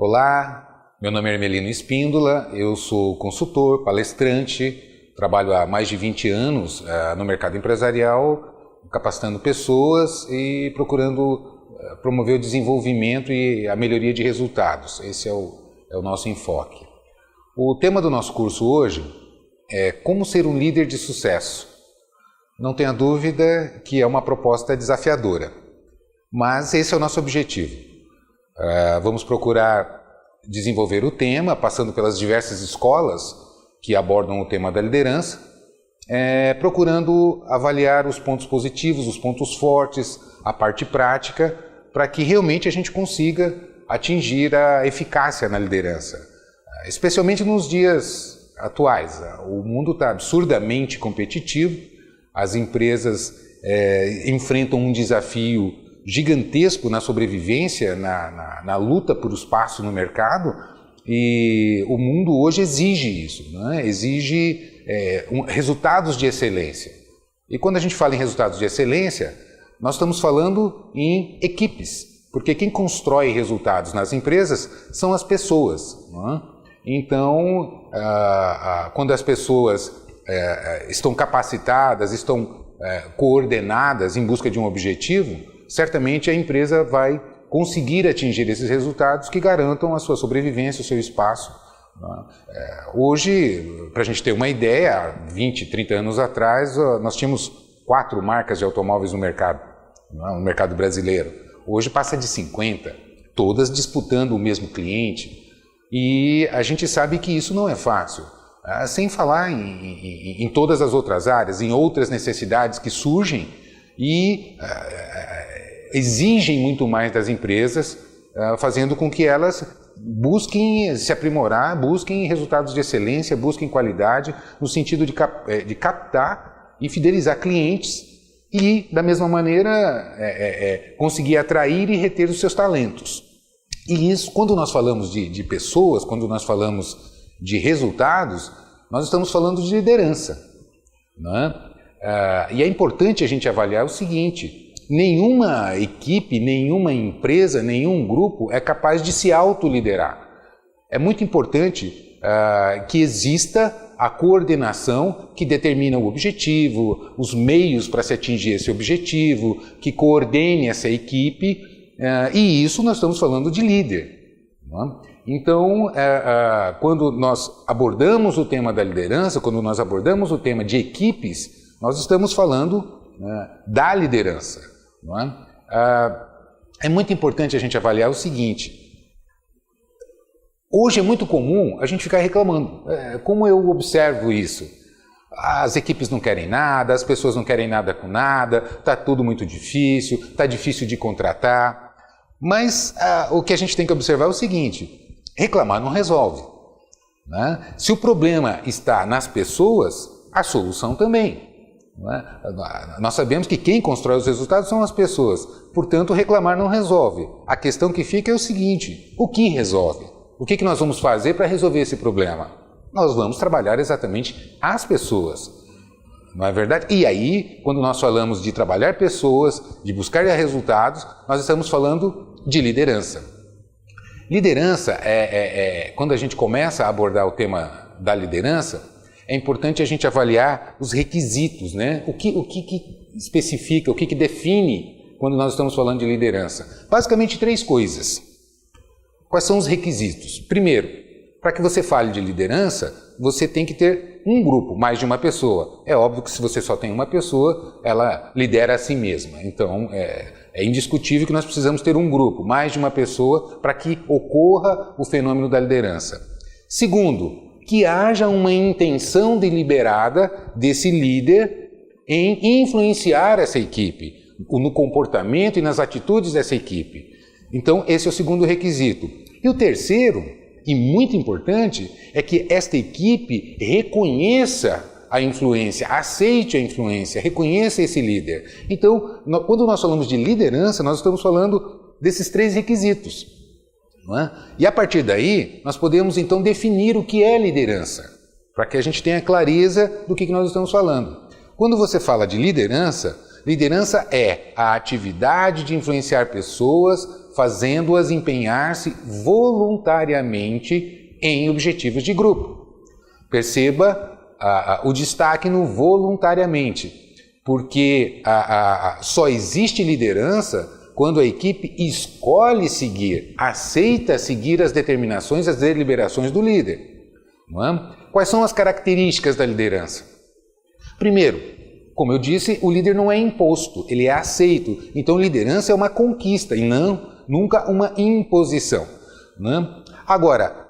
Olá, meu nome é Hermelino Espíndola, eu sou consultor, palestrante, trabalho há mais de 20 anos no mercado empresarial, capacitando pessoas e procurando promover o desenvolvimento e a melhoria de resultados. Esse é o nosso enfoque. O tema do nosso curso hoje é como ser um líder de sucesso. Não tenha dúvida que é uma proposta desafiadora, mas esse é o nosso objetivo. Vamos procurar desenvolver o tema, passando pelas diversas escolas que abordam o tema da liderança, procurando avaliar os pontos positivos, os pontos fortes, a parte prática, para que realmente a gente consiga atingir a eficácia na liderança, especialmente nos dias atuais. O mundo está absurdamente competitivo, as empresas enfrentam um desafio gigantesco na sobrevivência, na luta por espaço no mercado, e o mundo hoje exige isso, né? Exige resultados de excelência. E quando a gente fala em resultados de excelência, nós estamos falando em equipes, porque quem constrói resultados nas empresas são as pessoas, né? Então, quando as pessoas estão capacitadas, estão coordenadas em busca de um objetivo, certamente a empresa vai conseguir atingir esses resultados que garantam a sua sobrevivência, o seu espaço. Hoje, para a gente ter uma ideia, há 20, 30 anos atrás, nós tínhamos 4 marcas de automóveis no mercado brasileiro. Hoje passa de 50, todas disputando o mesmo cliente. E a gente sabe que isso não é fácil. Sem falar em todas as outras áreas, em outras necessidades que surgem e exigem muito mais das empresas, fazendo com que elas busquem se aprimorar, busquem resultados de excelência, busquem qualidade, no sentido de captar e fidelizar clientes e, da mesma maneira, conseguir atrair e reter os seus talentos. E isso, quando nós falamos de pessoas, quando nós falamos de resultados, nós estamos falando de liderança, né? E é importante a gente avaliar o seguinte: nenhuma equipe, nenhuma empresa, nenhum grupo é capaz de se autoliderar. É muito importante que exista a coordenação que determina o objetivo, os meios para se atingir esse objetivo, que coordene essa equipe, e isso nós estamos falando de líder, não é? Então, quando nós abordamos o tema da liderança, quando nós abordamos o tema de equipes, nós estamos falando da liderança. Não é? É muito importante a gente avaliar o seguinte: hoje é muito comum a gente ficar reclamando. Como eu observo isso? As equipes não querem nada, as pessoas não querem nada com nada, está tudo muito difícil, está difícil de contratar. Mas o que a gente tem que observar é o seguinte: reclamar não resolve, né? Se o problema está nas pessoas, a solução também. Nós sabemos que quem constrói os resultados são as pessoas, portanto reclamar não resolve. A questão que fica é o seguinte: o que resolve? O que nós vamos fazer para resolver esse problema? Nós vamos trabalhar exatamente as pessoas, não é verdade? E aí, quando nós falamos de trabalhar pessoas, de buscar resultados, nós estamos falando de liderança. Liderança, quando a gente começa a abordar o tema da liderança, é importante a gente avaliar os requisitos, né? O que especifica, o que define quando nós estamos falando de liderança. Basicamente 3 coisas. Quais são os requisitos? Primeiro, para que você fale de liderança, você tem que ter um grupo, mais de uma pessoa. É óbvio que se você só tem uma pessoa, ela lidera a si mesma. Então, é indiscutível que nós precisamos ter um grupo, mais de uma pessoa, para que ocorra o fenômeno da liderança. Segundo, que haja uma intenção deliberada desse líder em influenciar essa equipe, no comportamento e nas atitudes dessa equipe. Então, esse é o segundo requisito. E o terceiro, e muito importante, é que esta equipe reconheça a influência, aceite a influência, reconheça esse líder. Então, quando nós falamos de liderança, nós estamos falando desses 3 requisitos. Não é? E a partir daí, nós podemos então definir o que é liderança, para que a gente tenha clareza do que nós estamos falando. Quando você fala de liderança, liderança é a atividade de influenciar pessoas, fazendo-as empenhar-se voluntariamente em objetivos de grupo. Perceba o destaque no voluntariamente, porque só existe liderança quando a equipe escolhe seguir, aceita seguir as determinações, as deliberações do líder. Não é? Quais são as características da liderança? Primeiro, como eu disse, o líder não é imposto, ele é aceito. Então, liderança é uma conquista e nunca uma imposição. Não é? Agora,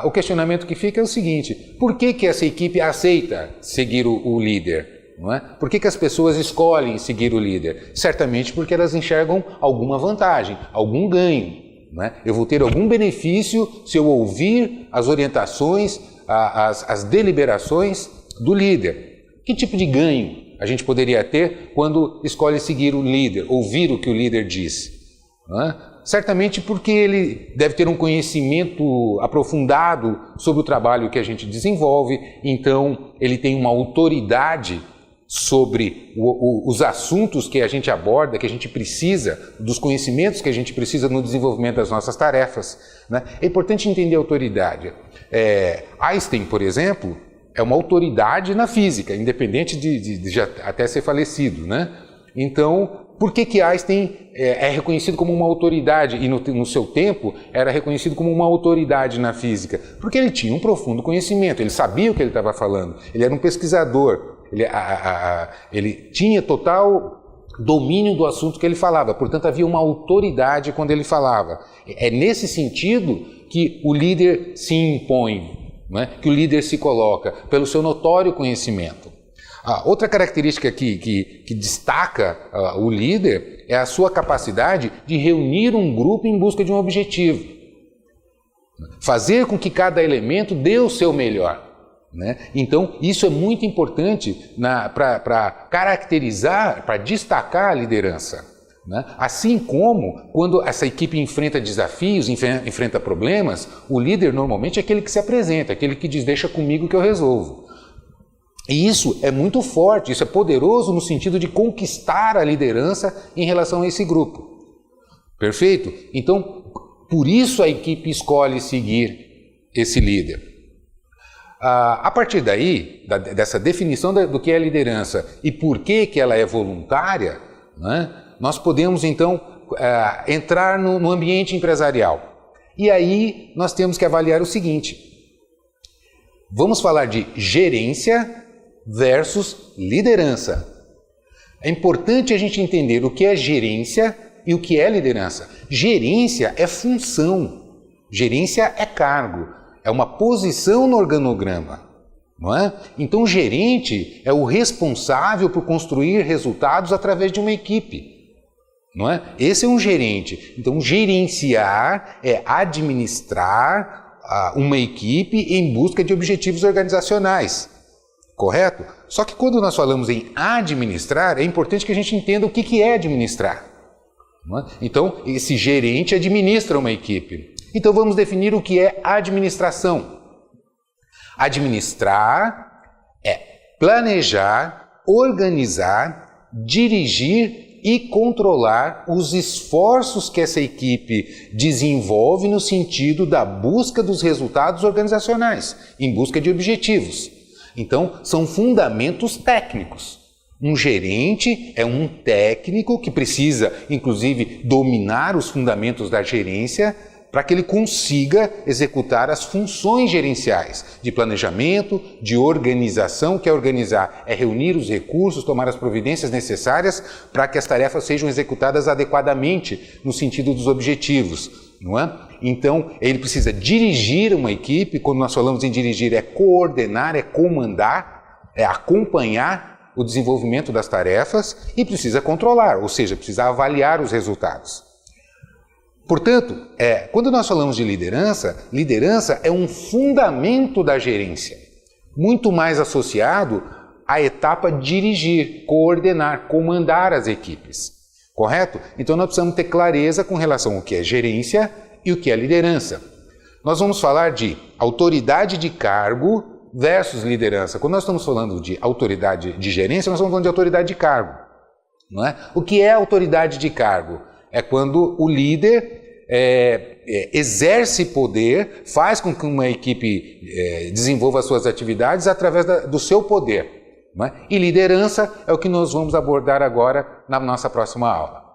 o questionamento que fica é o seguinte: por que essa equipe aceita seguir o líder? Não é? Por que as pessoas escolhem seguir o líder? Certamente porque elas enxergam alguma vantagem, algum ganho. Não é? Eu vou ter algum benefício se eu ouvir as orientações, as deliberações do líder. Que tipo de ganho a gente poderia ter quando escolhe seguir o líder, ouvir o que o líder diz? Não é? Certamente porque ele deve ter um conhecimento aprofundado sobre o trabalho que a gente desenvolve, então ele tem uma autoridade sobre os assuntos que a gente aborda, que a gente precisa, dos conhecimentos que a gente precisa no desenvolvimento das nossas tarefas. Né? É importante entender a autoridade. Einstein, por exemplo, é uma autoridade na física, independente de já até ser falecido. Né? Então, por que Einstein é reconhecido como uma autoridade e no seu tempo era reconhecido como uma autoridade na física? Porque ele tinha um profundo conhecimento, ele sabia o que ele estava falando, ele era um pesquisador, ele tinha total domínio do assunto que ele falava, portanto havia uma autoridade quando ele falava. É nesse sentido que o líder se impõe, não é? Que o líder se coloca, pelo seu notório conhecimento. Outra característica que destaca o líder é a sua capacidade de reunir um grupo em busca de um objetivo. Fazer com que cada elemento dê o seu melhor. Né? Então, isso é muito importante para caracterizar, para destacar a liderança. Né? Assim como, quando essa equipe enfrenta desafios, enfrenta problemas, o líder normalmente é aquele que se apresenta, aquele que diz: deixa comigo que eu resolvo. E isso é muito forte, isso é poderoso no sentido de conquistar a liderança em relação a esse grupo. Perfeito? Então, por isso a equipe escolhe seguir esse líder. A partir daí, dessa definição do que é liderança e por que ela é voluntária, né, nós podemos então entrar no ambiente empresarial. E aí nós temos que avaliar o seguinte: vamos falar de gerência versus liderança. É importante a gente entender o que é gerência e o que é liderança. Gerência é função, gerência é cargo, é uma posição no organograma, não é? Então o gerente é o responsável por construir resultados através de uma equipe, não é? Esse é um gerente. Então gerenciar é administrar uma equipe em busca de objetivos organizacionais. Correto? Só que quando nós falamos em administrar, é importante que a gente entenda o que é administrar. Não é? Então, esse gerente administra uma equipe. Então, vamos definir o que é administração. Administrar é planejar, organizar, dirigir e controlar os esforços que essa equipe desenvolve no sentido da busca dos resultados organizacionais, em busca de objetivos. Então, são fundamentos técnicos. Um gerente é um técnico que precisa, inclusive, dominar os fundamentos da gerência para que ele consiga executar as funções gerenciais de planejamento, de organização. Que é organizar? É reunir os recursos, tomar as providências necessárias para que as tarefas sejam executadas adequadamente no sentido dos objetivos, não é? Então, ele precisa dirigir uma equipe. Quando nós falamos em dirigir, é coordenar, é comandar, é acompanhar o desenvolvimento das tarefas e precisa controlar, ou seja, precisa avaliar os resultados. Portanto, quando nós falamos de liderança, liderança é um fundamento da gerência, muito mais associado à etapa dirigir, coordenar, comandar as equipes. Correto? Então nós precisamos ter clareza com relação ao que é gerência e o que é liderança. Nós vamos falar de autoridade de cargo versus liderança. Quando nós estamos falando de autoridade de gerência, nós estamos falando de autoridade de cargo. Não é? O que é autoridade de cargo? É quando o líder exerce poder, faz com que uma equipe desenvolva suas atividades através do seu poder. Não é? E liderança é o que nós vamos abordar agora na nossa próxima aula.